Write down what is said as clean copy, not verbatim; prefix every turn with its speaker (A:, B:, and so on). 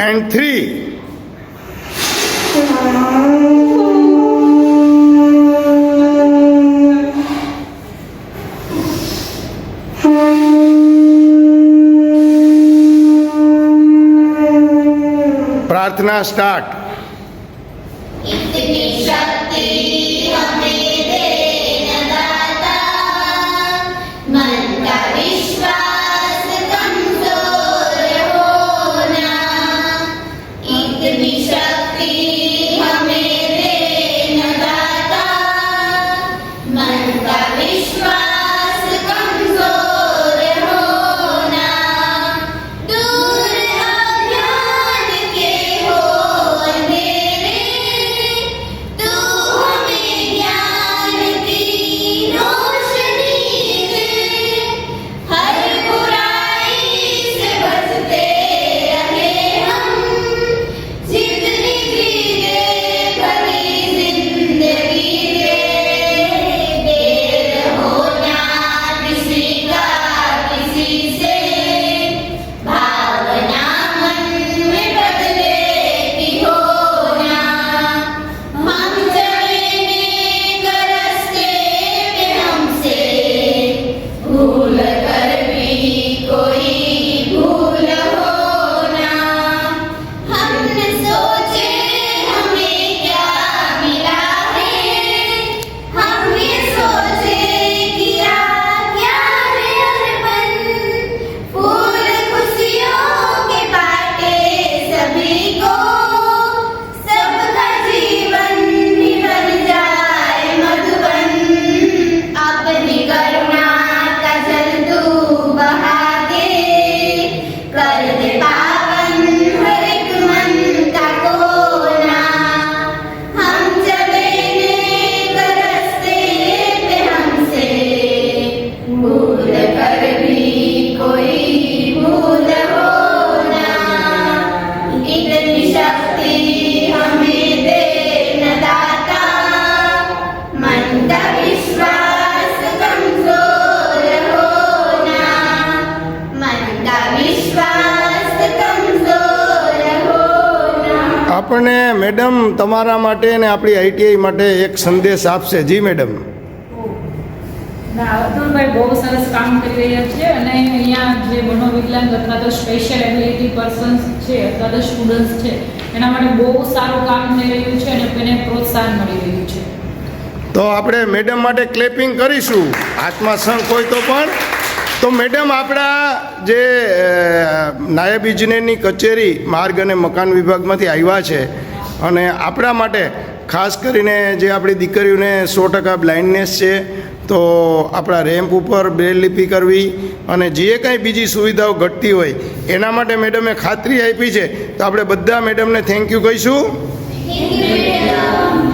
A: and 3. प्रार्थना start.
B: इतनी शक्ति हमें देना दाता, मन का विश्वास कमजोर होना। इतनी शक्ति हमें देना दाता, मन का विश्वास कमजोर होना। दूर अज्ञान के हो अंधेरे, तू हमें ज्ञान की रोशनी दे। हर बुराई से बचते रहे हम, जितनी जीते भरी जिंदगी दे। देर होना किसी का किसी से, भावना मन में बदले की होना। हम चलेंगे करस्ते पे हमसे, भूल कर भी कोई भूल होना। हमने सोचे हमें क्या मिला है, हम ये सोचे किया क्या है अर्पण। फूल खुशियों के बाटे सभी को, सबका जीवन भी बन जाए मधुबन। अपनी करुणा का जल तू बहा दे, कर दे पावन हर एक मन का कोना। हम चलेंगे करस्ते पे हमसे, भूल कर भी कोई भूल होना। इतनी शक्ति हमें देना दाता, मन का विश्वास कमजोर होना। मन का विश्वास कमजोर होना।
A: આપણે મેડમ તમારા માટે અને આપણી આઈટીઆઈ માટે એક સંદેશ આપશે। જી મેડમ।
C: અતુલભાઈ બહુ સરસ કામ કરી રહ્યા છે અને અહીંયા જે મનોવિકલાંગ અથવા તો સ્પેશિયલ એબિલિટી પર્સન્સ છે અથવા તો સ્ટુડન્ટ્સ છે એના માટે બહુ સારું કામ થઈ રહ્યું છે અને એને પ્રોત્સાહન મળી રહ્યું છે।
A: તો આપણે મેડમ માટે ક્લેપિંગ કરીશું, હાથમાં સંઘ હોય તો પણ। તો મેડમ, આપણા જે નાયબ ઇજનેરની કચેરી માર્ગ અને મકાન વિભાગમાંથી આવ્યા છે અને આપણા માટે ખાસ કરીને જે આપણી દીકરીઓને 100% બ્લાઇન્ડનેસ છે, તો આપણા રેમ્પ ઉપર બ્રેલ લિપિ કરવી અને જે કંઈ બીજી સુવિધાઓ ઘટતી હોય એના માટે મેડમે ખાતરી આપી છે। તો આપણે બધા મેડમને થેન્ક યુ કહીશું।
B: Thank you, madam.